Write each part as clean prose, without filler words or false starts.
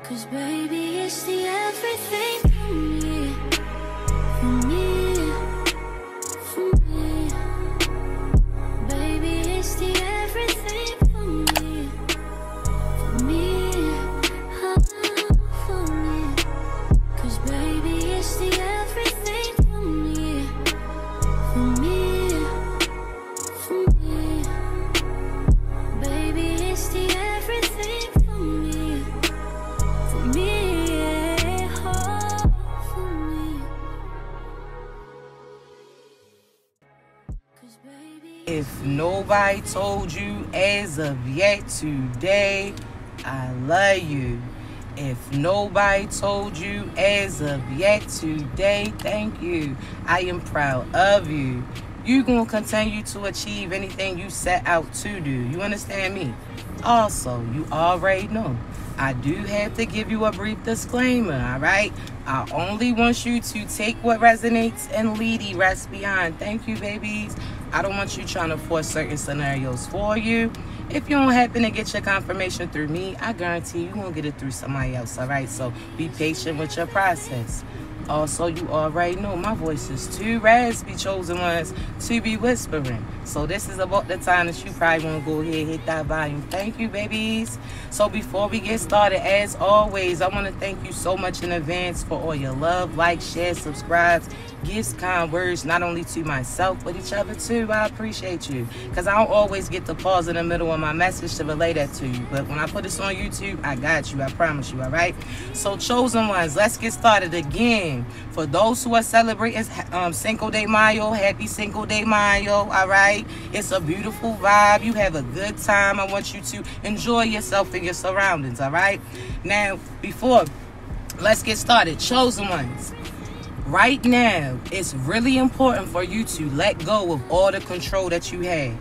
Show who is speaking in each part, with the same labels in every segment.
Speaker 1: 'Cause baby, it's the everything for me, for me, for me. Baby, it's the everything for me, for me, for me. 'Cause baby, it's the everything for me, for me, for me. Baby, it's the everything for me, for me, oh, for me. 'Cause baby,
Speaker 2: If nobody told you as of yet today, I love you. If nobody told you as of yet today, thank you. I am proud of you. You're going to continue to achieve anything you set out to do. You understand me? Also, you already know, I do have to give you a brief disclaimer, all right? I only want you to take what resonates and leave the rest behind. Thank you, babies. I don't want you trying to force certain scenarios for you. If you don't happen to get your confirmation through me, I guarantee you won't get it through somebody else, all right? So be patient with your process. Also, you already know my voice is too raspy, chosen ones, to be whispering. So this is about the time that you probably want to go ahead and hit that volume. Thank you, babies. So before we get started, as always, I want to thank you so much in advance for all your love, like, share, subscribes, gifts, kind words, not only to myself, but each other too. I appreciate you. Because I don't always get to pause in the middle of my message to relay that to you. But when I put this on YouTube, I got you. I promise you, all right? So chosen ones, let's get started again. For those who are celebrating Cinco de Mayo, happy Cinco de Mayo, all right? It's a beautiful vibe. You have a good time. I want you to enjoy yourself and your surroundings, all right? Now, let's get started. Chosen ones, right now, it's really important for you to let go of all the control that you have.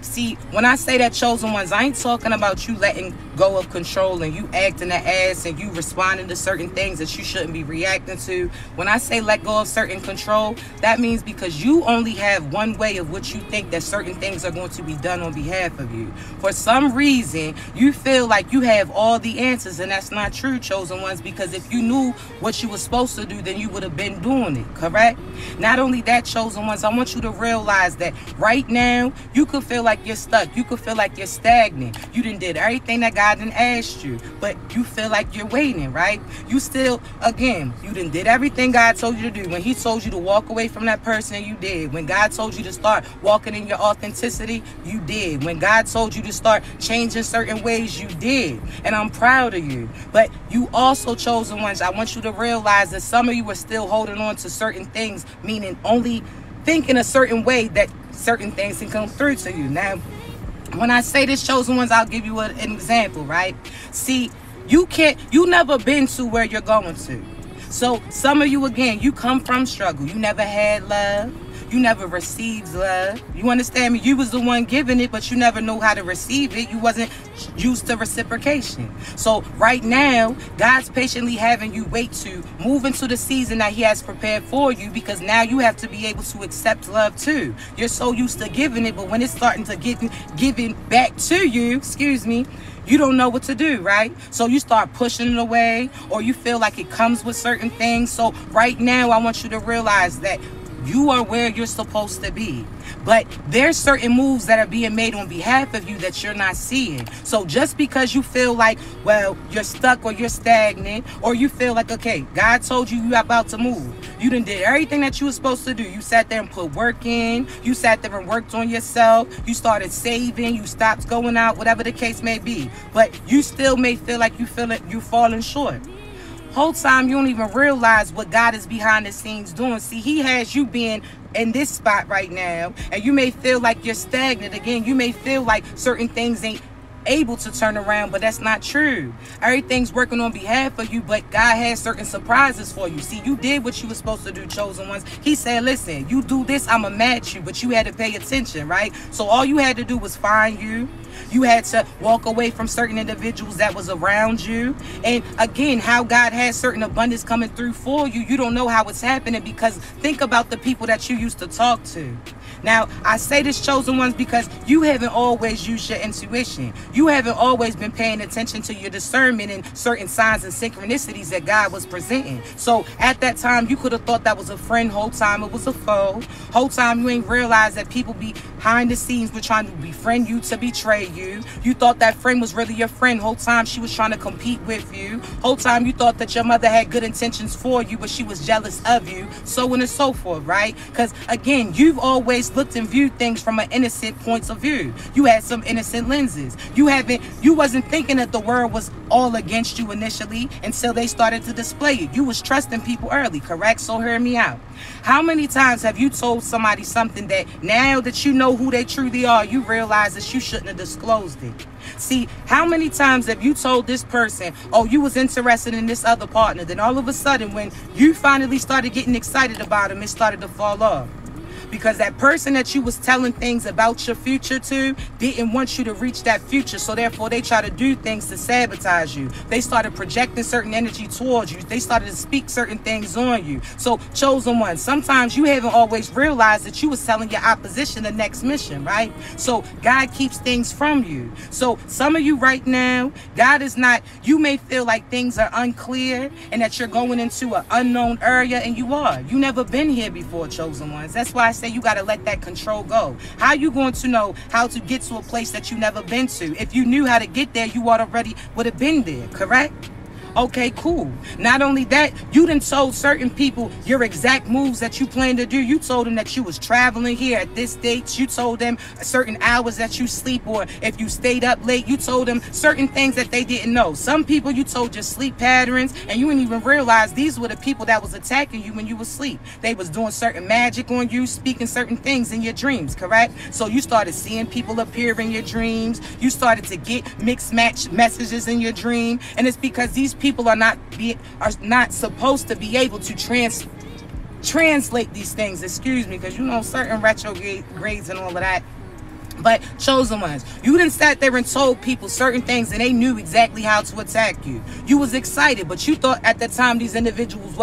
Speaker 2: See, when I say that, chosen ones, I ain't talking about you letting go of control and you acting the ass and you responding to certain things that you shouldn't be reacting to. When I say let go of certain control, that means because you only have one way of what you think that certain things are going to be done on behalf of you. For some reason, you feel like you have all the answers, and that's not true, chosen ones, because if you knew what you were supposed to do, then you would have been doing it, correct? Not only that, chosen ones, I want you to realize that right now, you could feel like you're stuck. You could feel like you're stagnant. You done did everything that God done asked you, but you feel like you're waiting, right? You still, again, you done did everything God told you to do. When he told you to walk away from that person, you did. When God told you to start walking in your authenticity, you did. When God told you to start changing certain ways, you did. And I'm proud of you. But you also, chosen ones, I want you to realize that some of you are still holding on to certain things, meaning only thinking a certain way that certain things can come through to you. Now, when I say this, chosen ones, I'll give you an example, right? See, you never been to where you're going to. So some of you, again, you come from struggle. You never had love. You never received love. You understand me? You was the one giving it, but you never know how to receive it. You wasn't used to reciprocation. So right now, God's patiently having you wait to move into the season that he has prepared for you, because now you have to be able to accept love too. You're so used to giving it, but when it's starting to get given back to you, you don't know what to do, right? So you start pushing it away, or you feel like it comes with certain things. So right now, I want you to realize that you are where you're supposed to be. But there's certain moves that are being made on behalf of you that you're not seeing. So just because you feel like, well, you're stuck or you're stagnant, or you feel like, okay, God told you you're about to move. You done did everything that you were supposed to do. You sat there and put work in. You sat there and worked on yourself. You started saving. You stopped going out, whatever the case may be. But you still may feel like you're falling short. Whole time you don't even realize what God is behind the scenes doing. See, he has you being in this spot right now, and you may feel like you're stagnant. Again, you may feel like certain things ain't able to turn around, but that's not true. Everything's working on behalf of you, but God has certain surprises for you. See, you did what you were supposed to do, chosen ones. He said, listen, you do this, I'ma match you, but you had to pay attention, right? So all you had to do was find you. You had to walk away from certain individuals that was around you. And again, how God has certain abundance coming through for you, you don't know how it's happening, because think about the people that you used to talk to. Now, I say this, chosen ones, because you haven't always used your intuition. You haven't always been paying attention to your discernment and certain signs and synchronicities that God was presenting. So at that time, you could have thought that was a friend. Whole time it was a foe. Whole time you ain't realized that people behind the scenes were trying to befriend you to betray you. You thought that friend was really your friend. Whole time she was trying to compete with you. Whole time you thought that your mother had good intentions for you, but she was jealous of you. So on and so forth, right? Because again, you've always looked and viewed things from an innocent point of view. You had some innocent lenses. You wasn't thinking that the world was all against you initially until they started to display it. You was trusting people early, correct? So hear me out. How many times have you told somebody something that now that you know who they truly are, you realize that you shouldn't have disclosed it? See, how many times have you told this person, oh, you was interested in this other partner, then all of a sudden when you finally started getting excited about him, it started to fall off? Because that person that you was telling things about your future to didn't want you to reach that future. So therefore, they try to do things to sabotage you. They started projecting certain energy towards you. They started to speak certain things on you. So chosen one, sometimes you haven't always realized that you was telling your opposition the next mission, right? So God keeps things from you. So some of you right now, God is not, you may feel like things are unclear and that you're going into an unknown area, and you are. You never been here before, chosen ones. That's why I say you got to let that control go. How you going to know how to get to a place that you never been to? If you knew how to get there, you already would have been there, correct? Okay, cool. Not only that, you done told certain people your exact moves that you plan to do. You told them that you was traveling here at this date. You told them certain hours that you sleep, or if you stayed up late, you told them certain things that they didn't know. Some people you told your sleep patterns, and you didn't even realize these were the people that was attacking you when you was asleep. They was doing certain magic on you, speaking certain things in your dreams, correct? So you started seeing people appear in your dreams. You started to get mixed match messages in your dream, and it's because these people are not supposed to be able to translate these things. Excuse me, because you know certain retrogrades and all of that. But chosen ones, you done sat there and told people certain things and they knew exactly how to attack you. You was excited, but you thought at the time these individuals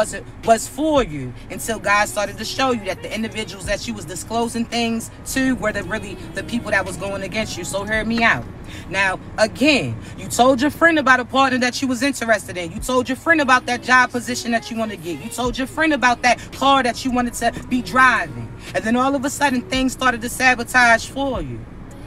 Speaker 2: was for you, until God started to show you that the individuals that you was disclosing things to were really the people that was going against you. So hear me out. Now, again, you told your friend about a partner that you was interested in. You told your friend about that job position that you want to get. You told your friend about that car that you wanted to be driving. And then all of a sudden, things started to sabotage for you.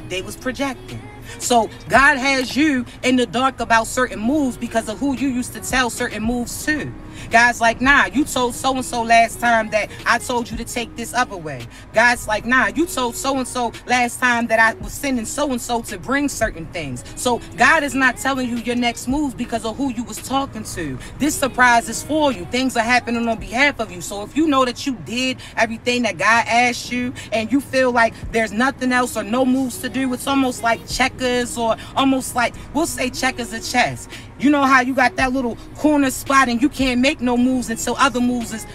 Speaker 2: They was projecting. So God has you in the dark about certain moves because of who you used to tell certain moves to. God's like, nah, you told so-and-so last time that I told you to take this other way. God's like, nah, you told so-and-so last time that I was sending so-and-so to bring certain things. So God is not telling you your next moves because of who you was talking to. This surprise is for you. Things are happening on behalf of you. So if you know that you did everything that God asked you and you feel like there's nothing else or no moves to do, it's almost like checkers, or almost like, we'll say checkers or chess. You know how you got that little corner spot and you can't make no moves until other moves,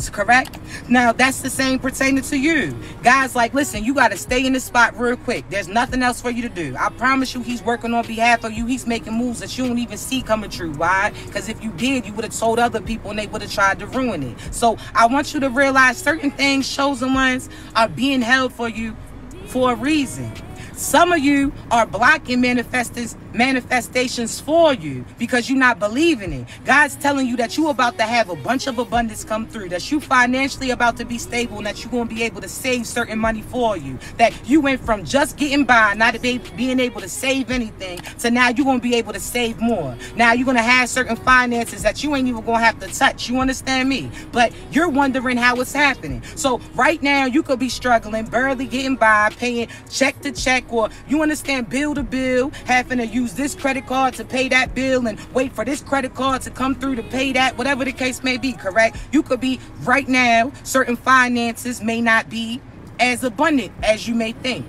Speaker 2: correct? Now, that's the same pertaining to you. God's like, listen, you got to stay in this spot real quick. There's nothing else for you to do. I promise you, he's working on behalf of you. He's making moves that you don't even see coming true. Why? Because if you did, you would have told other people and they would have tried to ruin it. So I want you to realize certain things, chosen ones, are being held for you for a reason. Some of you are blocking manifestations for you because you're not believing it. God's telling you that you're about to have a bunch of abundance come through, that you financially about to be stable, and that you're going to be able to save certain money for you. That you went from just getting by, not being able to save anything, to now you're going to be able to save more. Now you're going to have certain finances that you ain't even going to have to touch. You understand me? But you're wondering how it's happening. So right now you could be struggling, barely getting by, paying check to check, or you understand, bill to bill, having to use this credit card to pay that bill and wait for this credit card to come through to pay that, whatever the case may be, correct? You could be right now, certain finances may not be as abundant as you may think.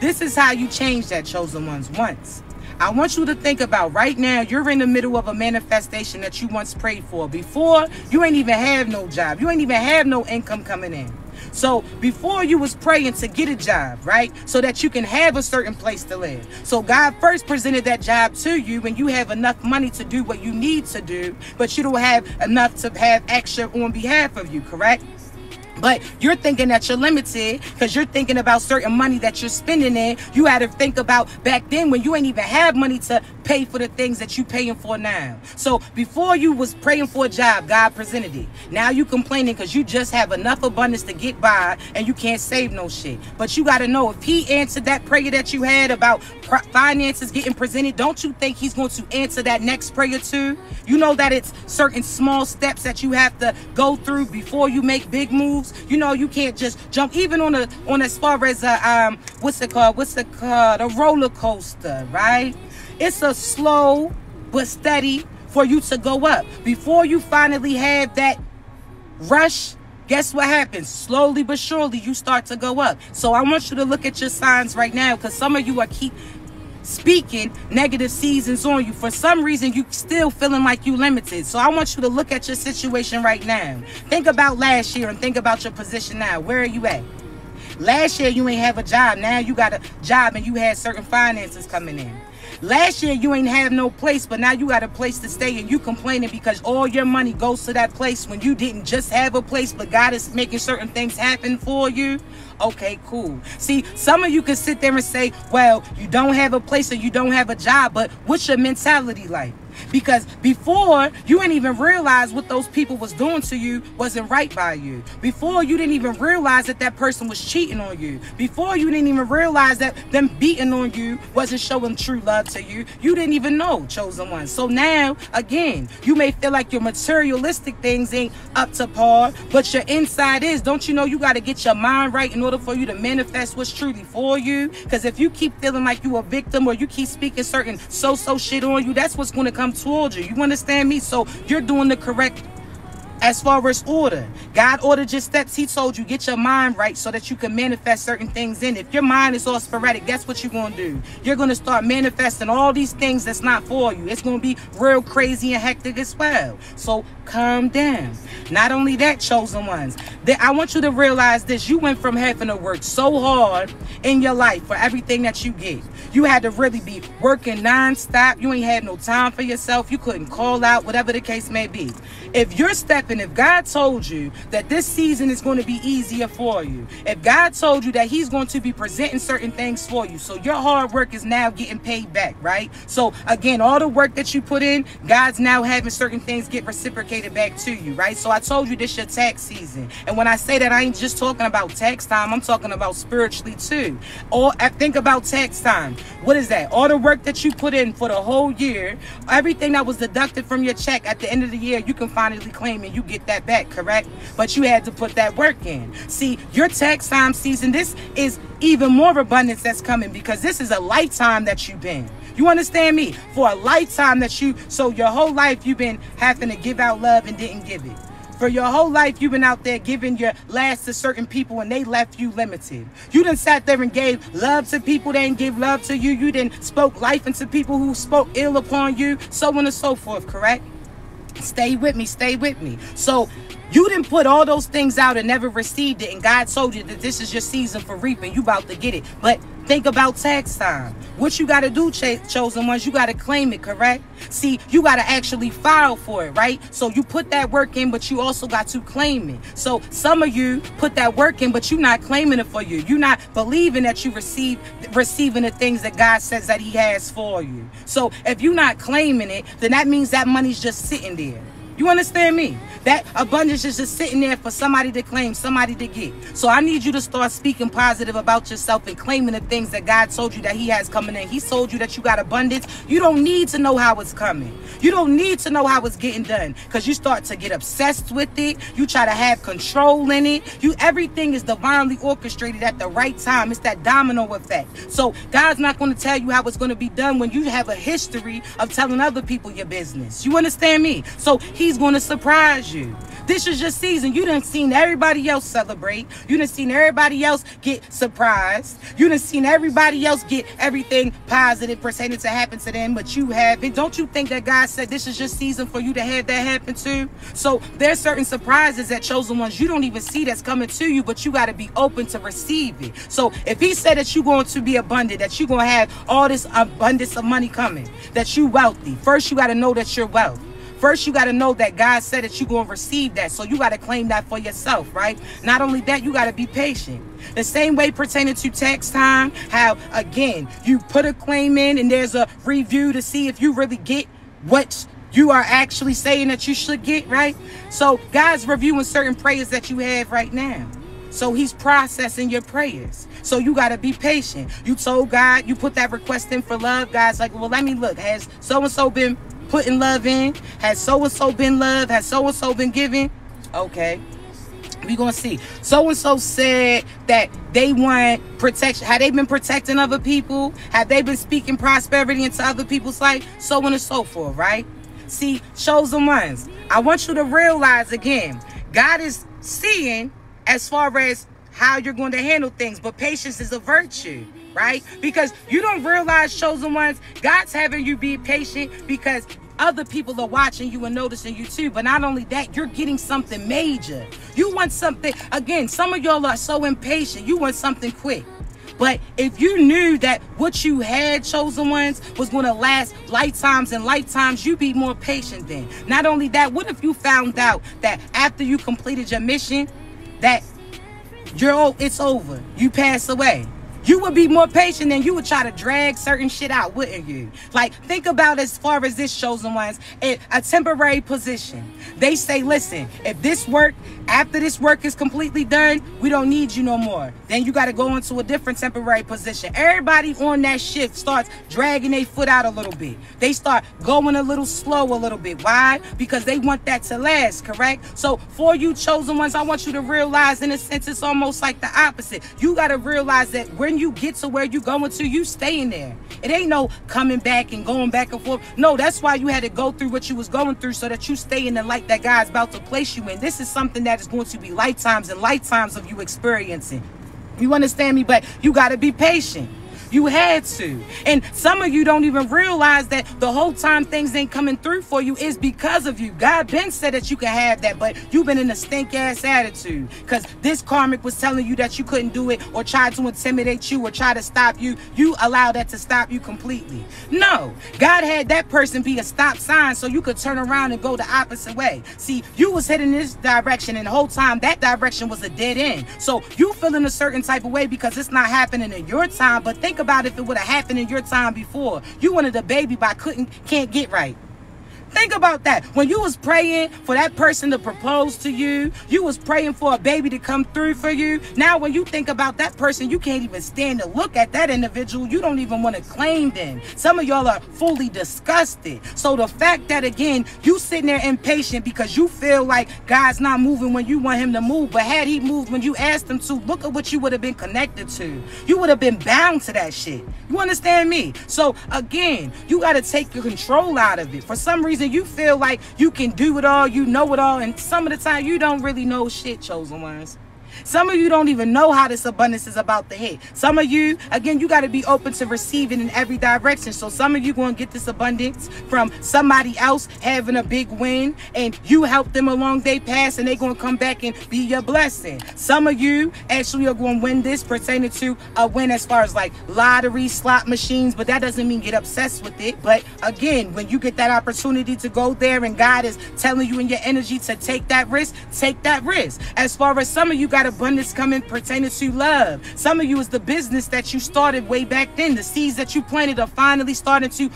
Speaker 2: This is how you change that, chosen ones, once. I want you to think about right now, you're in the middle of a manifestation that you once prayed for. Before, you ain't even have no job. You ain't even have no income coming in. So before, you was praying to get a job, right? So that you can have a certain place to live. So God first presented that job to you when you have enough money to do what you need to do, but you don't have enough to have extra on behalf of you, correct? But you're thinking that you're limited because you're thinking about certain money that you're spending in. You had to think about back then when you ain't even have money to pay for the things that you paying for now. So before you was praying for a job, God presented it. Now you complaining because you just have enough abundance to get by and you can't save no shit. But you got to know, if he answered that prayer that you had about finances getting presented, don't you think he's going to answer that next prayer too? You know that it's certain small steps that you have to go through before you make big moves. You know, you can't just jump even on as far as what's it called, a roller coaster, right? It's a slow but steady for you to go up. Before you finally have that rush, guess what happens? Slowly but surely you start to go up. So I want you to look at your signs right now, because some of you are keep speaking negative seasons on you. For some reason, you still feeling like you limited. So I want you to look at your situation right now. Think about last year and think about your position now. Where are you at? Last year, you ain't have a job. Now you got a job and you had certain finances coming in. Last year, you ain't have no place, but now you got a place to stay, and you complaining because all your money goes to that place when you didn't just have a place, but God is making certain things happen for you. Okay, cool. See, some of you can sit there and say, well, you don't have a place or you don't have a job, but what's your mentality like? Because before, you didn't even realize what those people was doing to you wasn't right by you. Before, you didn't even realize that that person was cheating on you. Before, you didn't even realize that them beating on you wasn't showing true love to you. You didn't even know, chosen one. So now, again, you may feel like your materialistic things ain't up to par, but your inside is. Don't you know you got to get your mind right in order for you to manifest what's truly for you? Because if you keep feeling like you a victim, or you keep speaking certain so-so shit on you, that's what's going to come towards you. You understand me? So you're doing the correct as far as order. God ordered your steps. He told you, get your mind right so that you can manifest certain things in it. If your mind is all sporadic, guess what you're going to do? You're going to start manifesting all these things that's not for you. It's going to be real crazy and hectic as well. So calm down. Not only that, chosen ones, that I want you to realize this. You went from having to work so hard in your life for everything that you get. You had to really be working non-stop. You ain't had no time for yourself. You couldn't call out, whatever the case may be. If you're stepping, if God told you that this season is going to be easier for you, if God told you that he's going to be presenting certain things for you, so your hard work is now getting paid back, right? So again, all the work that you put in, God's now having certain things get reciprocated back to you, right? So I told you this your tax season. And when I say that, I ain't just talking about tax time. I'm talking about spiritually too. Or think about tax time. What is that? All the work that you put in for the whole year, everything that was deducted from your check at the end of the year, you can finally claim and you get that back, correct? But you had to put that work in. See, your tax time season, this is even more abundance that's coming, because this is a lifetime that you've been. You understand me? For a lifetime that so your whole life you've been having to give out love and didn't give it. For your whole life, you've been out there giving your last to certain people and they left you limited. You done sat there and gave love to people that didn't give love to you. You done spoke life into people who spoke ill upon you, so on and so forth, correct? Stay with me, stay with me. So you didn't put all those things out and never received it, and God told you that this is your season for reaping. You about to get it. But think about tax time. What you got to do, chosen ones, you got to claim it, correct? See, you got to actually file for it, right? So you put that work in, but you also got to claim it. So some of you put that work in, but you're not claiming it for you. You're not believing that you receiving the things that God says that he has for you. So if you're not claiming it, then that means that money's just sitting there. You understand me? That abundance is just sitting there for somebody to claim, somebody to get. So I need you to start speaking positive about yourself and claiming the things that God told you that he has coming in. He told you that you got abundance. You don't need to know how it's coming. You don't need to know how it's getting done, because you start to get obsessed with it. You try to have control in it. Everything is divinely orchestrated at the right time. It's that domino effect. So God's not going to tell you how it's going to be done when you have a history of telling other people your business. You understand me? So he's going to surprise you. This is your season. You done seen everybody else celebrate. You done seen everybody else get surprised. You done seen everybody else get everything positive pertaining to happen to them, but you haven't. Don't you think that God said this is your season for you to have that happen too? So there's certain surprises that chosen ones you don't even see that's coming to you, but you got to be open to receive it. So if he said that you're going to be abundant, that you're going to have all this abundance of money coming, that you wealthy, first you got to know that you're wealthy. first you got to know that God said that you're going to receive that. So you got to claim that for yourself, right? Not only that, you got to be patient. The same way pertaining to tax time, how, again, you put a claim in and there's a review to see if you really get what you are actually saying that you should get, right? So God's reviewing certain prayers that you have right now. So he's processing your prayers. So you got to be patient. You told God, you put that request in for love. God's like, well, let me look. Has so-and-so been putting love in? Has so-and-so been loved? Has so-and-so been giving? Okay. We're going to see. So-and-so said that they want protection. Have they been protecting other people? Have they been speaking prosperity into other people's life? So on and so forth, right? See, chosen ones, I want you to realize again, God is seeing as far as how you're going to handle things, but patience is a virtue, right? Because you don't realize, chosen ones, God's having you be patient because other people are watching you and noticing you too. But not only that, you're getting something major. You want something, again, some of y'all are so impatient. You want something quick. But if you knew that what you had, chosen ones, was going to last lifetimes and lifetimes, you'd be more patient then. Not only that, what if you found out that after you completed your mission, that it's over, you pass away? You would be more patient than you would try to drag certain shit out, wouldn't you? Like, think about as far as this, chosen ones, a temporary position. They say, listen, if this work, after this work is completely done, we don't need you no more. Then you got to go into a different temporary position. Everybody on that shift starts dragging their foot out a little bit. They start going a little slow a little bit. Why? Because they want that to last, correct? So for you, chosen ones, I want you to realize, in a sense, it's almost like the opposite. You got to realize that when you get to where you going to, you staying there. It ain't no coming back and going back and forth. No, that's why you had to go through what you was going through, so that you stay in the light that God's about to place you in. This is something that is going to be lifetimes and lifetimes of you experiencing. You understand me? But you got to be patient. You had to. And some of you don't even realize that the whole time things ain't coming through for you is because of you. God been said that you can have that, but you've been in a stink ass attitude because this karmic was telling you that you couldn't do it, or tried to intimidate you, or try to stop you. You allow that to stop you completely. No, God had that person be a stop sign so you could turn around and go the opposite way. See, you was heading this direction, and the whole time that direction was a dead end. So you feeling a certain type of way because it's not happening in your time. But think about if it would have happened in your time before. You wanted a baby but can't get right. Think about that. When you was praying for that person to propose to you, you was praying for a baby to come through for you. Now when you think about that person, you can't even stand to look at that individual. You don't even want to claim them. Some of y'all are fully disgusted. So the fact that, again, you sitting there impatient because you feel like God's not moving when you want him to move, but had he moved when you asked him to, look at what you would have been connected to. You would have been bound to that shit. You understand me? So again, you got to take your control out of it. For some reason, you feel like you can do it all, you know it all, and some of the time you don't really know shit, chosen ones. Some of you don't even know how this abundance is about to hit. Some of you, again, you got to be open to receiving in every direction. So some of you going to get this abundance from somebody else having a big win, and you help them along their path, and they're going to come back and be your blessing. Some of you actually are going to win this pertaining to a win as far as like lottery, slot machines, but that doesn't mean get obsessed with it. But again, when you get that opportunity to go there and God is telling you in your energy to take that risk, take that risk. As far as some of you got abundance coming pertaining to love. Some of you is the business that you started way back then. The seeds that you planted are finally starting to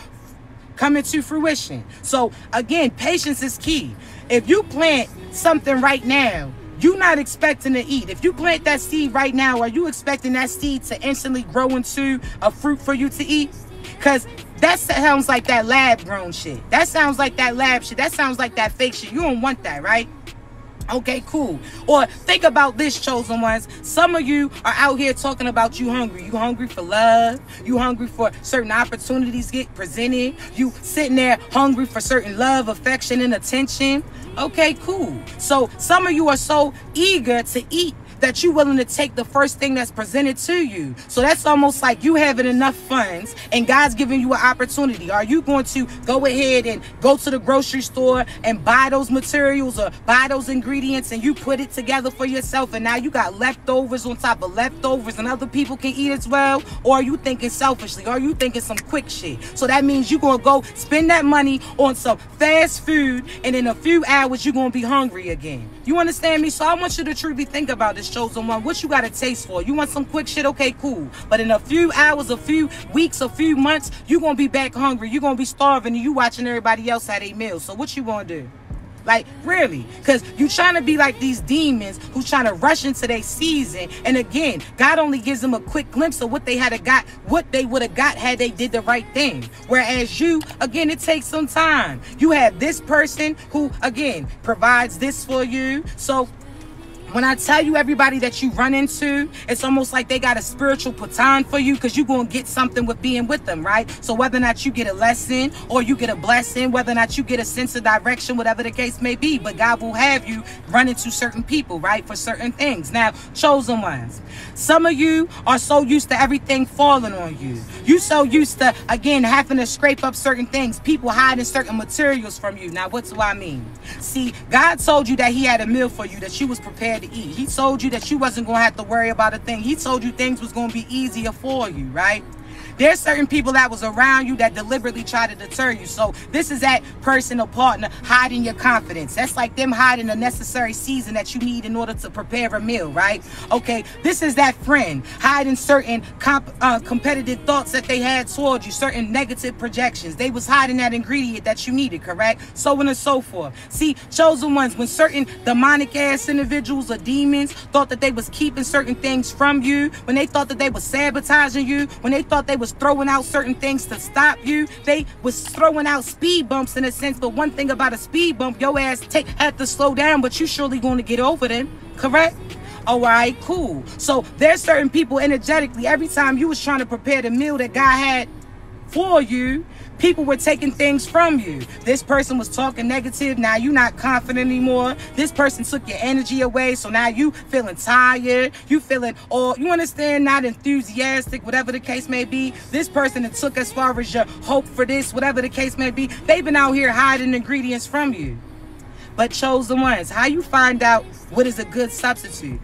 Speaker 2: come into fruition. So again, patience is key. If you plant something right now, you're not expecting to eat. If you plant that seed right now, are you expecting that seed to instantly grow into a fruit for you to eat? Because that sounds like that lab grown shit. That sounds like that lab shit. That sounds like that fake shit. You don't want that, right? Okay, cool. Or think about this, chosen ones. Some of you are out here talking about you hungry. You hungry for love. You hungry for certain opportunities get presented. You sitting there hungry for certain love, affection, and attention. Okay, cool. So some of you are so eager to eat that you're willing to take the first thing that's presented to you. So that's almost like you having enough funds and God's giving you an opportunity. Are you going to go ahead and go to the grocery store and buy those materials or buy those ingredients and you put it together for yourself, and now you got leftovers on top of leftovers and other people can eat as well? Or are you thinking selfishly? Or are you thinking some quick shit? So that means you're going to go spend that money on some fast food, and in a few hours you're going to be hungry again. You understand me? So I want you to truly think about this, chosen one. What you got a taste for? You want some quick shit? Okay, cool. But in a few hours, a few weeks, a few months, you're going to be back hungry. You're going to be starving, and you watching everybody else have a meal. So what you going to do? Like, really? Because you trying to be like these demons who's trying to rush into their season. And again, God only gives them a quick glimpse of what they would have got had they did the right thing. Whereas you, again, it takes some time. You have this person who, again, provides this for you. So when I tell you everybody that you run into, it's almost like they got a spiritual baton for you, because you're going to get something with being with them, right? So whether or not you get a lesson or you get a blessing, whether or not you get a sense of direction, whatever the case may be, but God will have you run into certain people, right, for certain things. Now, chosen ones, some of you are so used to everything falling on you. You so used to, again, having to scrape up certain things, people hiding certain materials from you. Now, what do I mean? See, God told you that he had a meal for you, that you was prepared to eat. He told you that you wasn't going to have to worry about a thing. He told you things was going to be easier for you, right? There's certain people that was around you that deliberately try to deter you. So this is that person or partner hiding your confidence. That's like them hiding the necessary season that you need in order to prepare a meal, right? Okay, this is that friend hiding certain competitive thoughts that they had towards you, certain negative projections. They was hiding that ingredient that you needed, correct? So on and so forth. See, chosen ones, when certain demonic ass individuals or demons thought that they was keeping certain things from you, when they thought that they was sabotaging you, when they thought they was throwing out certain things to stop you, they was throwing out speed bumps in a sense. But one thing about a speed bump, your ass had to slow down, but you surely going to get over them, correct? All right, cool. So there's certain people energetically, every time you was trying to prepare the meal that God had for you, people were taking things from you. This person was talking negative. Now you're not confident anymore. This person took your energy away. So now you feeling tired. You feeling, or you understand, not enthusiastic, whatever the case may be. This person that took as far as your hope for this, whatever the case may be. They've been out here hiding ingredients from you. But chosen ones, how you find out what is a good substitute?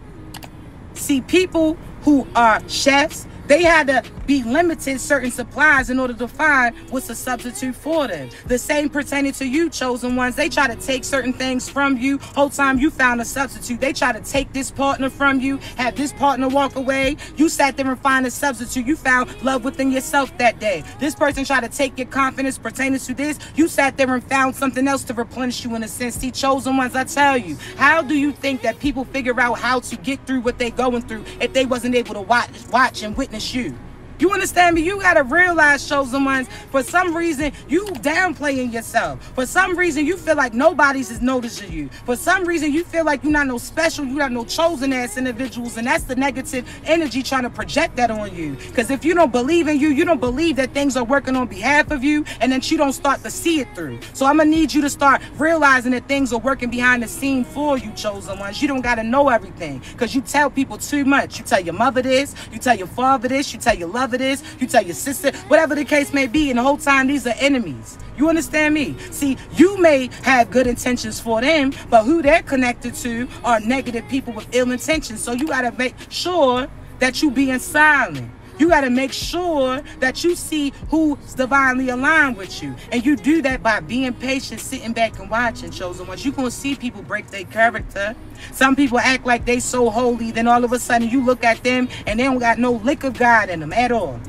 Speaker 2: See, people who are chefs, they had to be limited certain supplies in order to find what's a substitute for them. The same pertaining to you, chosen ones. They try to take certain things from you. Whole time you found a substitute. They try to take this partner from you, have this partner walk away. You sat there and find a substitute. You found love within yourself that day. This person tried to take your confidence pertaining to this. You sat there and found something else to replenish you in a sense. See, chosen ones, I tell you, how do you think that people figure out how to get through what they're going through if they wasn't able to watch and witness you? You understand me? You got to realize, chosen ones, for some reason, you downplaying yourself. For some reason, you feel like nobody's is noticing you. For some reason, you feel like you're not no special, you're not no chosen-ass individuals, and that's the negative energy trying to project that on you. Because if you don't believe in you, you don't believe that things are working on behalf of you, and then you don't start to see it through. So I'm going to need you to start realizing that things are working behind the scene for you, chosen ones. You don't got to know everything, because you tell people too much. You tell your mother this, you tell your father this, you tell your lover this, you tell your sister, whatever the case may be, and the whole time these are enemies. You understand me? See, you may have good intentions for them, but who they're connected to are negative people with ill intentions. So you got to make sure that you being silent. You got to make sure that you see who's divinely aligned with you. And you do that by being patient, sitting back and watching, chosen ones. You're going to see people break their character. Some people act like they so holy, then all of a sudden you look at them and they don't got no lick of God in them at all.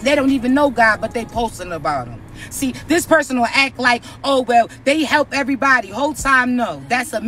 Speaker 2: They don't even know God, but they posting about him. See, this person will act like, oh, well, they help everybody. Whole time, no. That's a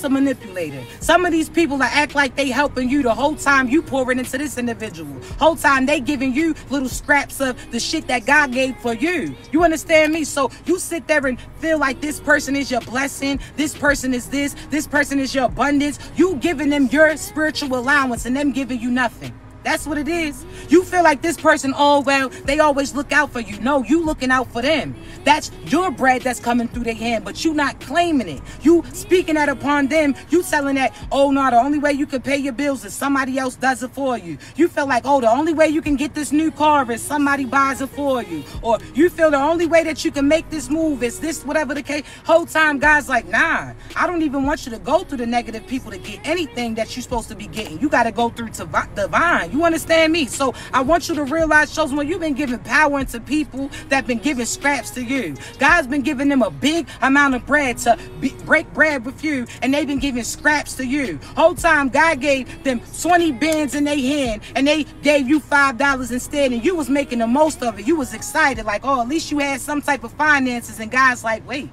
Speaker 2: manipulator. Some of these people that act like they helping you the whole time you pouring into this individual. Whole time they giving you little scraps of the shit that God gave for you. You understand me? So you sit there and feel like this person is your blessing. This person is this. This person is your abundance. You giving them your spiritual allowance and them giving you nothing. That's what it is. You feel like this person, oh, well, they always look out for you. No, you looking out for them. That's your bread that's coming through their hand, but you not claiming it. You speaking that upon them. You telling that, oh, no, the only way you can pay your bills is somebody else does it for you. You feel like, oh, the only way you can get this new car is somebody buys it for you. Or you feel the only way that you can make this move is this, whatever the case. Whole time, God's like, nah, I don't even want you to go through the negative people to get anything that you're supposed to be getting. You got to go through to divine. You understand me? So I want you to realize, Chosen One, you've been giving power into people that been giving scraps to you. God's been giving them a big amount of bread to break bread with you, and they've been giving scraps to you. Whole time, God gave them 20 bands in their hand, and they gave you $5 instead, and you was making the most of it. You was excited, like, oh, at least you had some type of finances, and God's like, wait.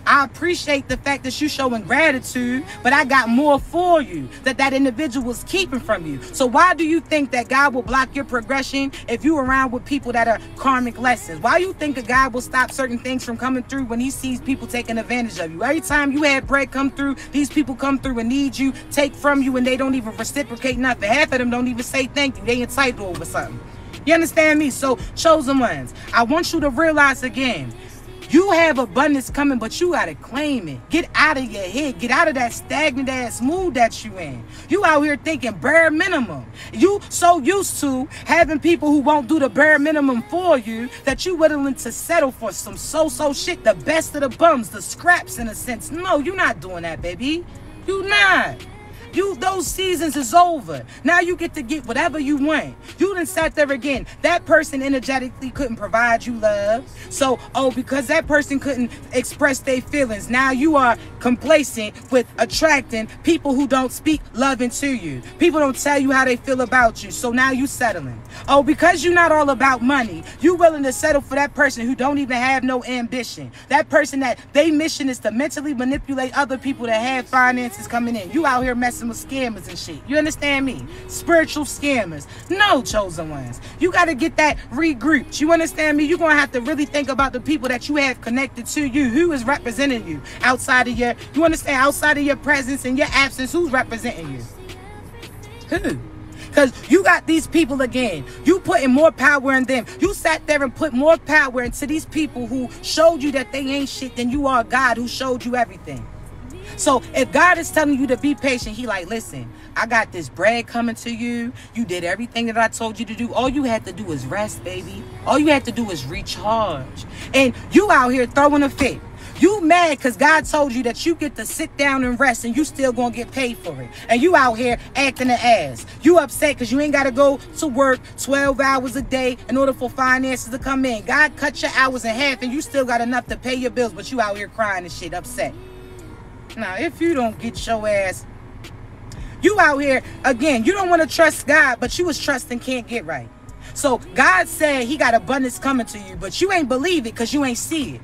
Speaker 2: I appreciate the fact that you showing gratitude, but I got more for you that individual was keeping from you. So why do you think that God will block your progression if you around with people that are karmic lessons? Why you think that God will stop certain things from coming through when he sees people taking advantage of you? Every time you had bread come through, these people come through and need you, take from you, and they don't even reciprocate nothing. Half of them don't even say thank you. They entitled over something. You understand me? So, Chosen Ones, I want you to realize again, you have abundance coming, but you got to claim it. Get out of your head. Get out of that stagnant ass mood that you in. You out here thinking bare minimum. You so used to having people who won't do the bare minimum for you that you willing to settle for some so-so shit, the best of the bums, the scraps in a sense. No, you're not doing that, baby. You not. Those seasons is over. Now you get to get whatever you want. You done sat there again. That person energetically couldn't provide you love. So, oh, because that person couldn't express their feelings, now you are complacent with attracting people who don't speak love into you. People don't tell you how they feel about you. So now you settling. Oh, because you're not all about money, you willing to settle for that person who don't even have no ambition. That person that their mission is to mentally manipulate other people that have finances coming in. You out here messing with scammers and shit. You understand me? Spiritual scammers. No, Chosen Ones. You got to get that regrouped. You understand me? You're going to have to really think about the people that you have connected to you. Who is representing you outside of your, you understand, outside of your presence and your absence, who's representing you? Who? Because you got these people again. You putting more power in them. You sat there and put more power into these people who showed you that they ain't shit than you are God who showed you everything. So if God is telling you to be patient, he like, listen, I got this bread coming to you. You did everything that I told you to do. All you had to do is rest, baby. All you had to do is recharge. And you out here throwing a fit. You mad because God told you that you get to sit down and rest and you still going to get paid for it. And you out here acting an ass. You upset because you ain't got to go to work 12 hours a day in order for finances to come in. God cut your hours in half and you still got enough to pay your bills, but you out here crying and shit, upset. Now, if you don't get your ass, you out here, again, you don't want to trust God, but you was trusting can't get right. So God said he got abundance coming to you, but you ain't believe it because you ain't see it.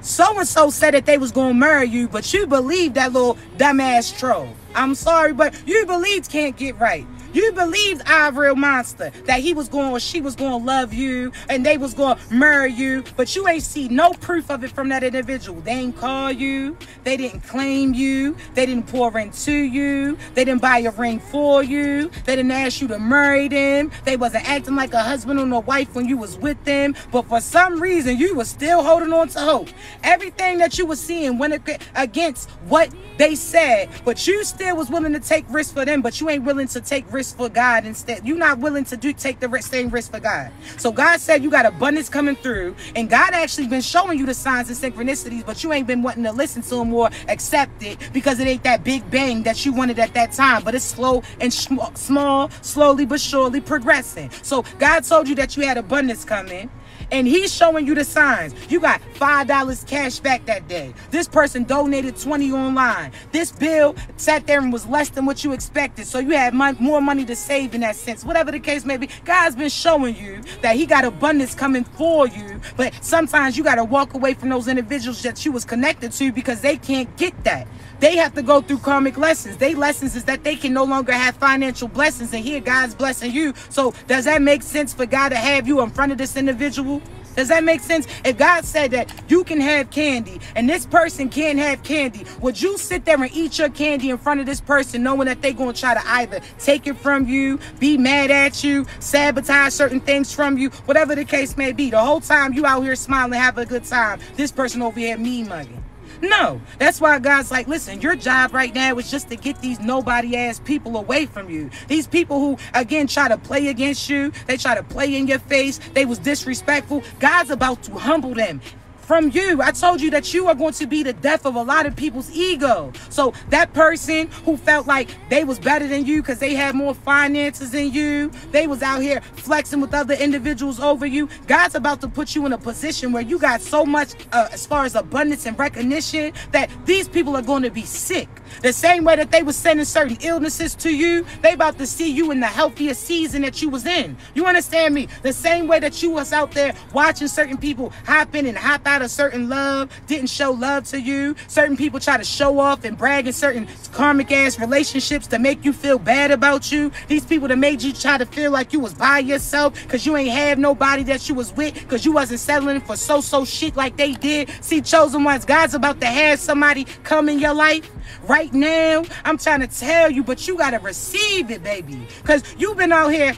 Speaker 2: So-and-so said that they was going to marry you, but you believe that little dumbass troll. I'm sorry, but you believed can't get right. You believed Real Monster that he was going or she was going to love you and they was going to marry you, but you ain't see no proof of it from that individual. They ain't call you. They didn't claim you. They didn't pour into you. They didn't buy a ring for you. They didn't ask you to marry them. They wasn't acting like a husband or a wife when you was with them, but for some reason you was still holding on to hope. Everything that you was seeing went against what they said, but you still was willing to take risks for them, but you ain't willing to take risks for God instead. You're not willing to take the same risk for God. So God said you got abundance coming through, and God actually been showing you the signs and synchronicities, but you ain't been wanting to listen to them or accept it because it ain't that big bang that you wanted at that time, but it's slow and small, slowly but surely progressing. So God told you that you had abundance coming, and he's showing you the signs. You got $5 cash back that day. This person donated $20 online. This bill sat there and was less than what you expected. So you had more money to save in that sense. Whatever the case may be, God's been showing you that he got abundance coming for you. But sometimes you got to walk away from those individuals that you was connected to because they can't get that. They have to go through karmic lessons. Their lessons is that they can no longer have financial blessings, and here God's blessing you. So does that make sense for God to have you in front of this individual? Does that make sense? If God said that you can have candy and this person can't have candy, would you sit there and eat your candy in front of this person knowing that they're going to try to either take it from you, be mad at you, sabotage certain things from you, whatever the case may be? The whole time you out here smiling, having a good time, this person over here mean mugging. No, that's why God's like, listen, your job right now is just to get these nobody ass people away from you. These people who, again, try to play against you. They try to play in your face. They was disrespectful. God's about to humble them from you. I told you that you are going to be the death of a lot of people's ego. So that person who felt like they was better than you because they had more finances than you, they was out here flexing with other individuals over you, God's about to put you in a position where you got so much as far as abundance and recognition that these people are going to be sick. The same way that they were sending certain illnesses to you, they about to see you in the healthiest season that you was in. You understand me? The same way that you was out there watching certain people hop in and hop out of certain love, didn't show love to you. Certain people try to show off and brag in certain karmic ass relationships to make you feel bad about you. These people that made you try to feel like you was by yourself because you ain't have nobody that you was with, because you wasn't settling for so shit like they did. See, chosen ones, God's about to have somebody come in your life right now. I'm trying to tell you, but you got to receive it, baby, because you've been out here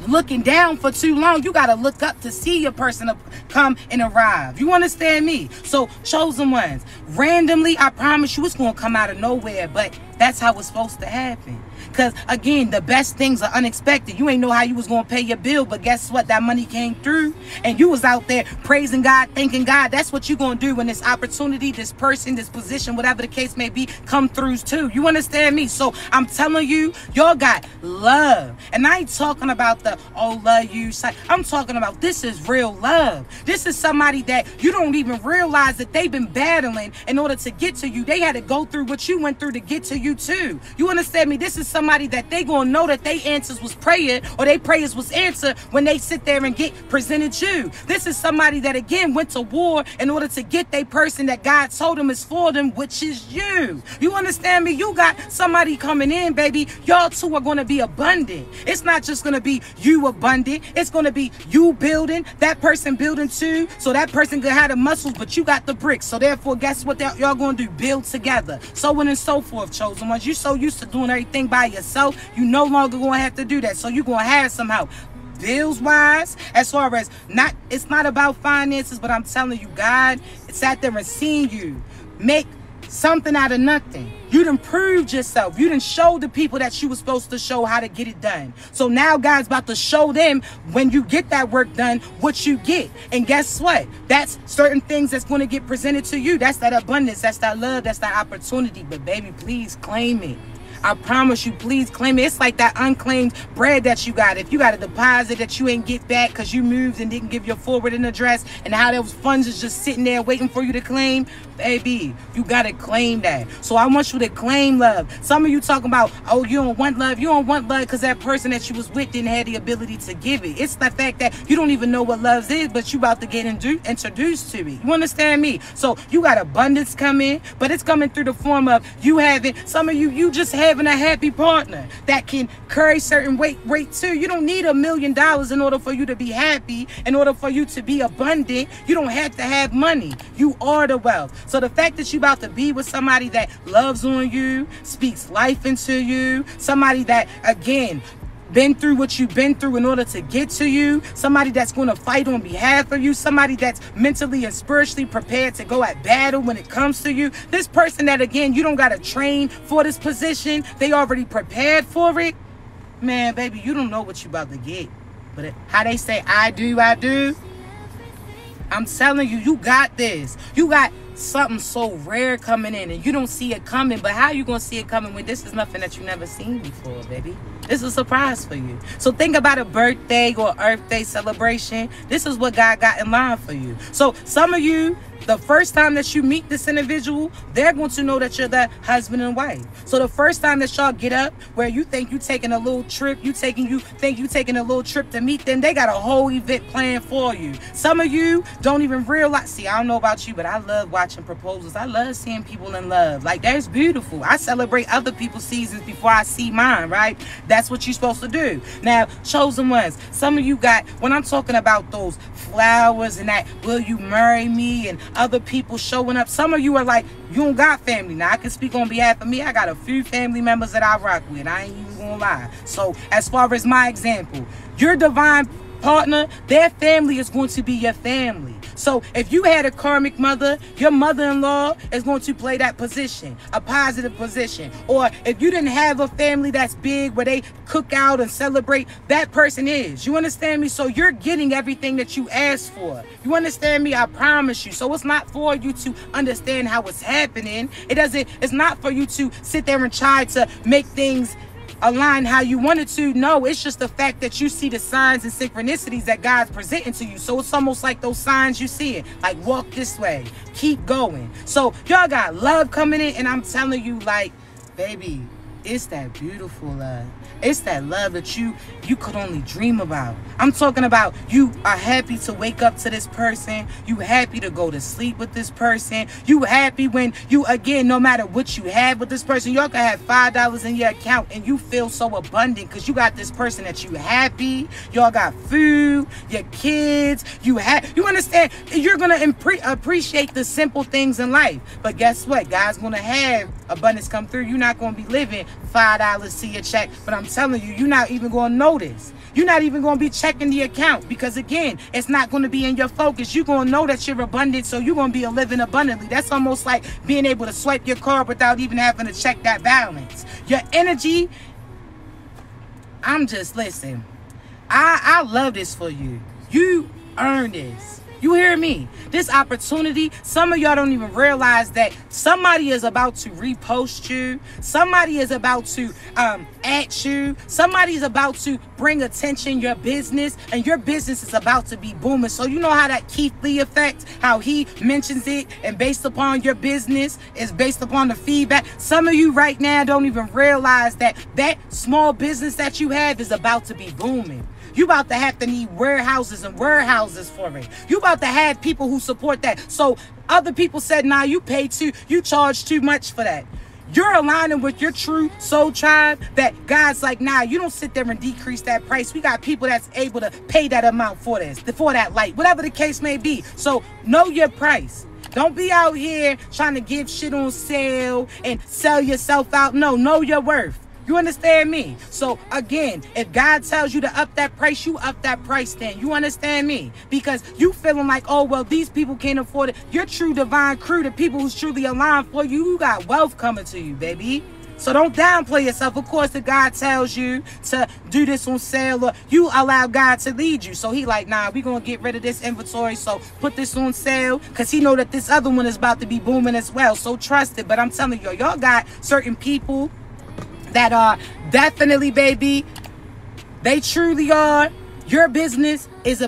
Speaker 2: looking down for too long. You got to look up to see your person come and arrive. You understand me? So, chosen ones, randomly, I promise you it's going to come out of nowhere, but that's how it's supposed to happen. Because, again, the best things are unexpected. You ain't know how you was going to pay your bill, but guess what? That money came through, and you was out there praising God, thanking God. That's what you going to do when this opportunity, this person, this position, whatever the case may be, come through too. You understand me? So I'm telling you, y'all got love. And I ain't talking about the, oh, love you side. I'm talking about this is real love. This is somebody that you don't even realize that they've been battling in order to get to you. They had to go through what you went through to get to you too. You understand me? This is somebody that they gonna know that they answers was prayer, or they prayers was answered when they sit there and get presented you. This is somebody that again went to war in order to get their person that God told them is for them, which is you. You understand me? You got somebody coming in, baby. Y'all two are gonna be abundant. It's not just gonna be you abundant. It's gonna be you building, that person building too. So that person could have the muscles, but you got the bricks. So therefore, guess what y'all gonna do? Build together. So on and so forth, chosen ones. You so used to doing everything by yourself, you no longer gonna have to do that. So you're gonna have some help. Bills wise, as far as it's not about finances, but I'm telling you, God sat there and seen you make something out of nothing. You done proved yourself. You done showed the people that you were supposed to show how to get it done. So now God's about to show them when you get that work done, what you get. And guess what? That's certain things that's going to get presented to you. That's that abundance. That's that love. That's that opportunity. But baby, please claim it. I promise you, please claim it. It's like that unclaimed bread that you got. If you got a deposit that you ain't get back because you moved and didn't give your forwarding address, and how those funds is just sitting there waiting for you to claim, baby, you got to claim that. So I want you to claim love. Some of you talking about, oh, you don't want love. You don't want love because that person that you was with didn't have the ability to give it. It's the fact that you don't even know what love is, but you about to get introduced to it. You understand me? So you got abundance coming, but it's coming through the form of you having, some of you just having a happy partner that can carry certain weight too. You don't need $1 million in order for you to be happy, in order for you to be abundant. You don't have to have money. You are the wealth. So the fact that you about to be with somebody that loves on you, speaks life into you, somebody that, again, been through what you've been through in order to get to you, somebody that's going to fight on behalf of you, somebody that's mentally and spiritually prepared to go at battle when it comes to you. This person that, again, you don't got to train for this position. They already prepared for it. Man, baby, you don't know what you about to get. But how they say, I do. I'm telling you, you got this. You got something so rare coming in and you don't see it coming. But how you gonna see it coming when this is nothing that you never seen before, baby? This is a surprise for you. So think about a birthday or Earth Day celebration. This is what God got in line for you. So some of you, the first time that you meet this individual, they're going to know that you're the husband and wife. So the first time that y'all get up, where you think you taking a little trip, you think you taking a little trip to meet them, they got a whole event planned for you. Some of you don't even realize. See, I don't know about you, but I love watching proposals. I love seeing people in love. Like, that's beautiful. I celebrate other people's seasons before I see mine, right? That's what you're supposed to do. Now, chosen ones, some of you got, when I'm talking about those flowers and that, will you marry me, and other people showing up, some of you are like, you don't got family. Now, I can speak on behalf of me. I got a few family members that I rock with. I ain't even gonna lie. So, as far as my example, your divine partner, their family is going to be your family. So if you had a karmic mother, your mother-in-law is going to play that position, a positive position. Or if you didn't have a family that's big where they cook out and celebrate, that person is. You understand me? So you're getting everything that you asked for. You understand me? I promise you. So it's not for you to understand how it's happening. It's not for you to sit there and try to make things align how you wanted to. No, it's just the fact that you see the signs and synchronicities that God's presenting to you. So it's almost like those signs you see it, like walk this way, keep going. So y'all got love coming in, and I'm telling you, like, baby, it's that beautiful love. It's that love that you could only dream about. I'm talking about you are happy to wake up to this person. You happy to go to sleep with this person. You happy when you, again, no matter what you have with this person, y'all can have $5 in your account and you feel so abundant because you got this person that you happy. Y'all got food, your kids, you understand? You're going to appreciate the simple things in life. But guess what? God's going to have abundance come through. You're not going to be living $5 to your check, but I'm telling you, you're not even going to notice. You're not even going to be checking the account because, again, it's not going to be in your focus. You're going to know that you're abundant, so you're going to be living abundantly. That's almost like being able to swipe your card without even having to check that balance. Your energy, listen, I love this for you. You earn this. You hear me? This opportunity, some of y'all don't even realize that somebody is about to repost you. Somebody is about to at you. Somebody is about to bring attention your business, and your business is about to be booming. So you know how that Keith Lee effect, how he mentions it, and based upon your business is based upon the feedback. Some of you right now don't even realize that that small business that you have is about to be booming. You about to have to need warehouses and warehouses for it. You about to have people who support that. So other people said, nah, you charge too much for that. You're aligning with your true soul tribe that God's like, nah, you don't sit there and decrease that price. We got people that's able to pay that amount for this, for that light, whatever the case may be. So know your price. Don't be out here trying to give shit on sale and sell yourself out. No, know your worth. You understand me? So again, if God tells you to up that price, you up that price then. You understand me? Because you feeling like, oh, well, these people can't afford it. Your true divine crew, the people who's truly aligned for you, you got wealth coming to you, baby. So don't downplay yourself. Of course, if God tells you to do this on sale, or you allow God to lead you. So he like, nah, we going to get rid of this inventory. So put this on sale because he know that this other one is about to be booming as well. So trust it. But I'm telling you, y'all got certain people that are definitely, baby, they truly are. Your business is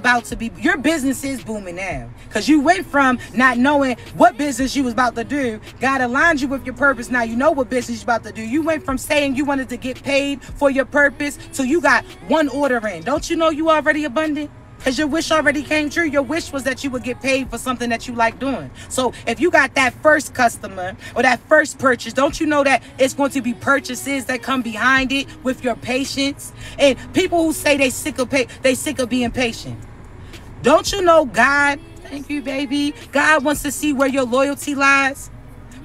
Speaker 2: booming now. Because you went from not knowing what business you was about to do. God aligned you with your purpose. Now you know what business you're about to do. You went from saying you wanted to get paid for your purpose to you got one order in. Don't you know you already abundant? Because your wish already came true. Your wish was that you would get paid for something that you like doing. So if you got that first customer or that first purchase, don't you know that it's going to be purchases that come behind it with your patience? And people who say they sick of being patient. Don't you know God, thank you, baby, God wants to see where your loyalty lies?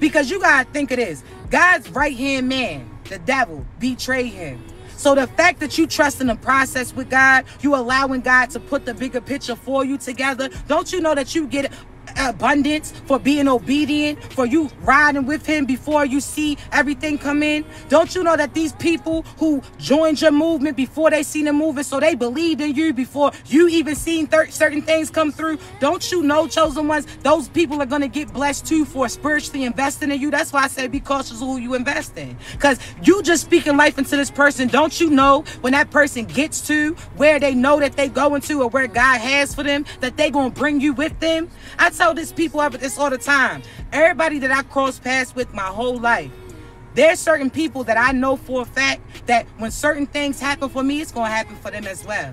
Speaker 2: Because you got to think of this. God's right-hand man, the devil, betrayed him. So the fact that you trust in the process with God, you allowing God to put the bigger picture for you together, don't you know that you get abundance for being obedient, for you riding with him before you see everything come in? Don't you know that these people who joined your movement before they seen the movement, so they believed in you before you even seen certain things come through? Don't you know, chosen ones, those people are going to get blessed too for spiritually investing in you? That's why I say be cautious of who you invest in, because you just speaking life into this person. Don't you know when that person gets to where they know that they going to, or where God has for them, that they going to bring you with them? I tell tell this people this all the time. Everybody that I cross paths with my whole life, there's certain people that I know for a fact that when certain things happen for me, it's going to happen for them as well.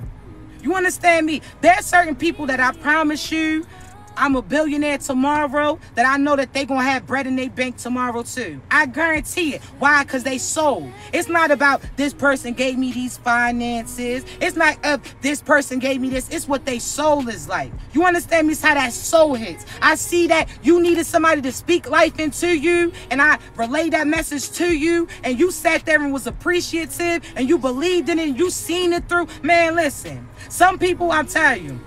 Speaker 2: You understand me? There's certain people that I promise you, I'm a billionaire tomorrow, that I know that they gonna have bread in their bank tomorrow too. I guarantee it. Why? Because they sold. It's not about this person gave me these finances. It's not this person gave me this. It's what they soul is like. You understand me? It's how that soul hits. I see that you needed somebody to speak life into you, and I relayed that message to you, and you sat there and was appreciative, and you believed in it, and you seen it through. Man, listen. Some people, I'm telling you,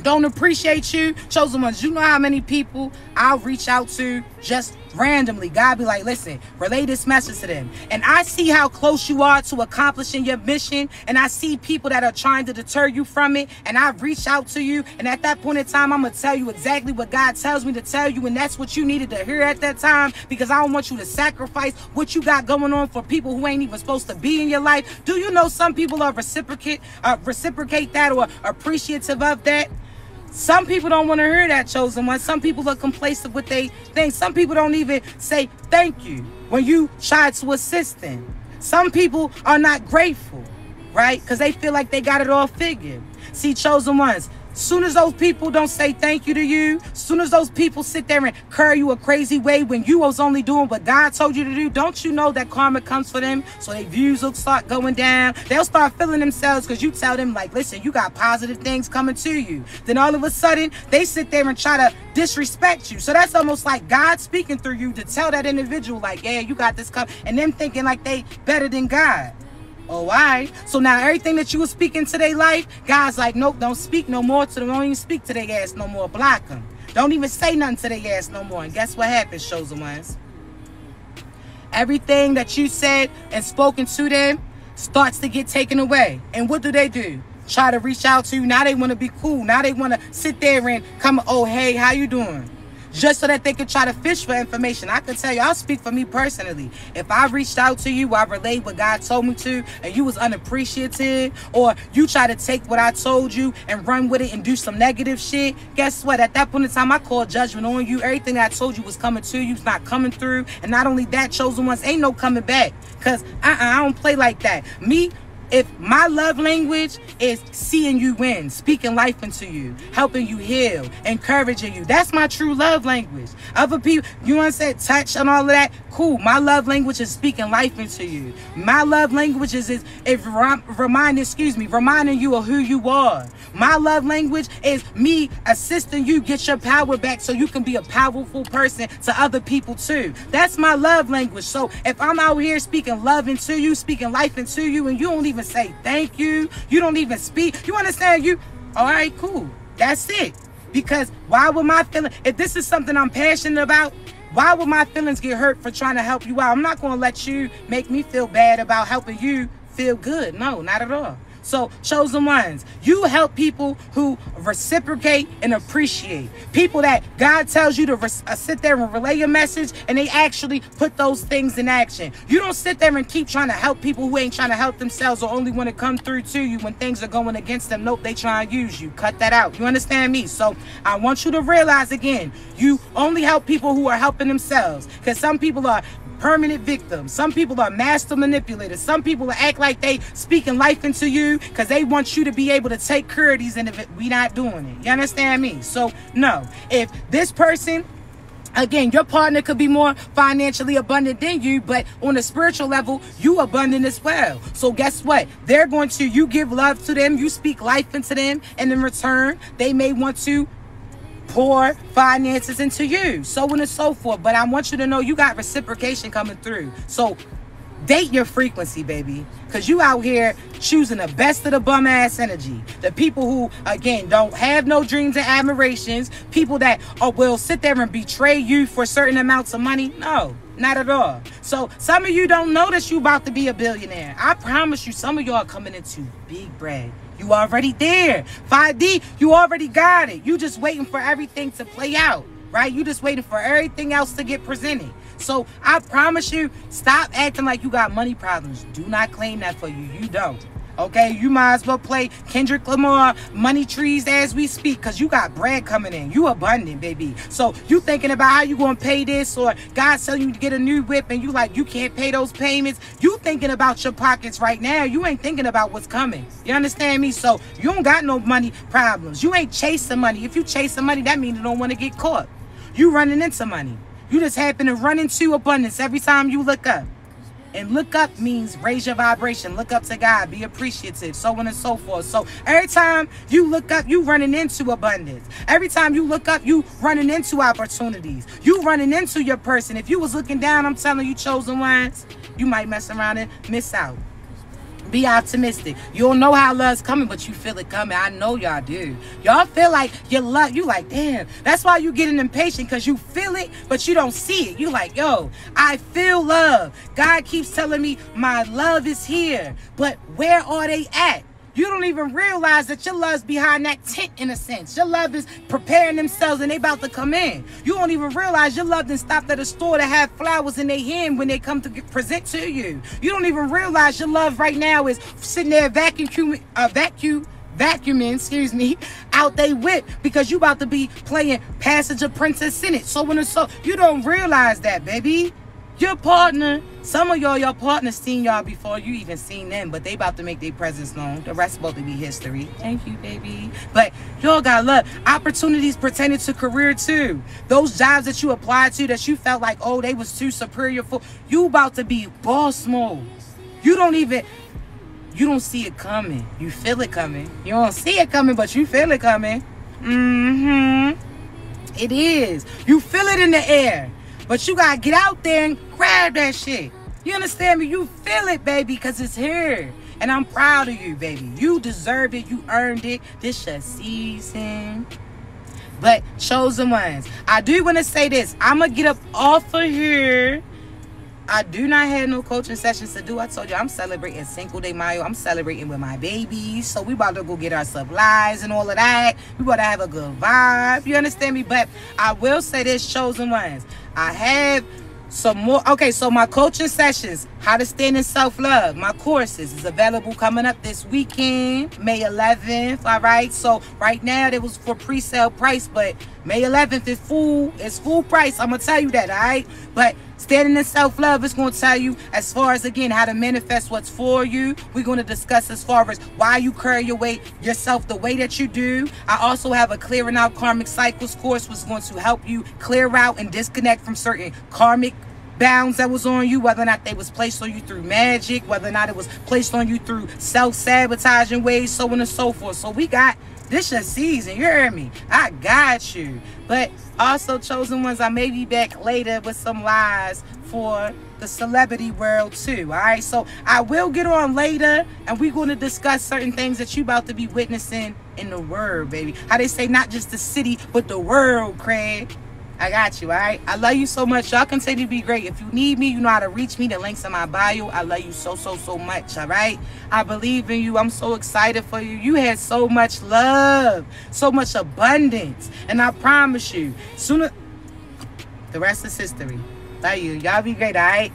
Speaker 2: don't appreciate you. Chosen ones, you know how many people I'll reach out to just randomly. God be like, listen, relay this message to them. And I see how close you are to accomplishing your mission. And I see people that are trying to deter you from it. And I reach out to you. And at that point in time, I'm going to tell you exactly what God tells me to tell you. And that's what you needed to hear at that time. Because I don't want you to sacrifice what you got going on for people who ain't even supposed to be in your life. Do you know some people are reciprocate that or appreciative of that? Some people don't want to hear that, chosen one. Some people are complacent with their things. Some people don't even say thank you when you try to assist them. Some people are not grateful, right? Because they feel like they got it all figured. See, chosen ones, soon as those people don't say thank you to you, soon as those people sit there and curry you a crazy way when you was only doing what God told you to do, don't you know that karma comes for them? So their views will start going down. They'll start feeling themselves because you tell them, like, listen, you got positive things coming to you. Then all of a sudden, they sit there and try to disrespect you. So that's almost like God speaking through you to tell that individual, like, yeah, you got this coming. And them thinking like they better than God. Oh, all right. So now everything that you were speaking to their life, God's like, nope, don't speak no more to them. Don't even speak to their ass no more. Block them. Don't even say nothing to their ass no more. And guess what happens, chosen ones? Everything that you said and spoken to them starts to get taken away. And what do? Try to reach out to you. Now they want to be cool. Now they want to sit there and come, oh, hey, how you doing? Just so that they could try to fish for information. I can tell you, I'll speak for me personally. If I reached out to you, I relayed what God told me to, and you was unappreciative, or you try to take what I told you and run with it and do some negative shit, guess what? At that point in time, I called judgment on you. Everything I told you was coming to you. It's not coming through. And not only that, chosen ones, ain't no coming back. Because I don't play like that. If my love language is seeing you win, speaking life into you, helping you heal, encouraging you, that's my true love language. Other people, you want to say touch and all of that? Cool. My love language is speaking life into you. My love language is reminding you of who you are. My love language is me assisting you get your power back so you can be a powerful person to other people too. That's my love language. So if I'm out here speaking love into you, speaking life into you, and you don't even say thank you, you don't even speak, you understand? All right, cool. That's it. Because why would my feelings, if this is something I'm passionate about, why would my feelings get hurt for trying to help you out? I'm not going to let you make me feel bad about helping you feel good. No, not at all. So, chosen ones, you help people who reciprocate and appreciate. People that God tells you to sit there and relay your message, and they actually put those things in action. You don't sit there and keep trying to help people who ain't trying to help themselves or only want to come through to you when things are going against them. Nope, they try and use you. Cut that out. You understand me? So, I want you to realize again, you only help people who are helping themselves. Because some people are permanent victims. Some people are master manipulators. Some people act like they speaking life into you because they want you to be able to take care of these, and we not doing it. You understand me? So no, if this person, again, your partner could be more financially abundant than you, but on a spiritual level, you abundant as well. So guess what? They're going to, you give love to them, you speak life into them, and in return, they may want to pour finances into you, so on and so forth. But I want you to know you got reciprocation coming through. So date your frequency, baby, because you out here choosing the best of the bum ass energy. The people who, again, don't have no dreams and admirations, people that will sit there and betray you for certain amounts of money. No, not at all. So some of you don't know that you about to be a billionaire. I promise you, some of y'all are coming into big bread. You already there. 5D, you already got it. You just waiting for everything to play out, right? You just waiting for everything else to get presented. So I promise you, stop acting like you got money problems. Do not claim that for you. You don't. Okay, you might as well play Kendrick Lamar, Money Trees as we speak, because you got bread coming in. You abundant, baby. So you thinking about how you going to pay this, or God's telling you to get a new whip and you like, you can't pay those payments. You thinking about your pockets right now. You ain't thinking about what's coming. You understand me? So you don't got no money problems. You ain't chasing money. If you chasing money, that means you don't want to get caught. You running into money. You just happen to run into abundance every time you look up. And look up means raise your vibration. Look up to God. Be appreciative. So on and so forth. So every time you look up, you running into abundance. Every time you look up, you running into opportunities. You running into your person. If you was looking down, I'm telling you, chosen ones, you might mess around and miss out. Be optimistic. You don't know how love's coming, but you feel it coming. I know y'all do. Y'all feel like your love. You like, damn. That's why you getting impatient, because you feel it, but you don't see it. You like, yo, I feel love. God keeps telling me my love is here, but where are they at? You don't even realize that your love's behind that tent in a sense. Your love is preparing themselves and they about to come in. You don't even realize your love done stopped at a store to have flowers in their hand when they come to present to you. You don't even realize your love right now is sitting there vacuuming, out they whip, because you about to be playing Passage of Princess Senate. So when it's so, you don't realize that, baby. Your partner, some of your partners seen y'all before you even seen them, but they about to make their presence known. The rest about to be history. Thank you, baby. But y'all got love. Opportunities pertaining to career too. Those jobs that you applied to that you felt like, oh, they was too superior for, you about to be boss mode. You don't see it coming. You feel it coming. You don't see it coming, but you feel it coming. It is. You feel it in the air. But you gotta get out there and grab that shit. You understand me? You feel it, baby, because it's here. And I'm proud of you, baby. You deserved it. You earned it. This your season. But chosen ones, I do want to say this. I'm going to get up off of here. I do not have no coaching sessions to do. I told you I'm celebrating Cinco de Mayo. I'm celebrating with my babies. So we about to go get our supplies and all of that. We about to have a good vibe. You understand me? But I will say this, chosen ones. I have some more. Okay, so my coaching sessions, how to stand in self-love, my courses is available coming up this weekend, May 11th. All right, so right now it was for pre-sale price, but May 11th is full price. I'm gonna tell you that. All right, but standing in self-love is going to tell you as far as, again, how to manifest what's for you. We're going to discuss as far as why you carry yourself the way that you do. I also have a Clearing Out Karmic Cycles course, which is going to help you clear out and disconnect from certain karmic bounds that was on you, whether or not they was placed on you through magic, whether or not it was placed on you through self-sabotaging ways, so on and so forth. So we got this your season, you hear me? I got you. But also, chosen ones, I may be back later with some lies for the celebrity world too. All right, so I will get on later, and we're going to discuss certain things that you about to be witnessing in the world, baby. How they say not just the city, but the world, Craig. I got you, all right? I love you so much. Y'all continue to be great. If you need me, you know how to reach me. The link's in my bio. I love you so much, all right? I believe in you. I'm so excited for you. You had so much love, so much abundance. And I promise you, sooner, the rest is history. Love you. Y'all be great, all right?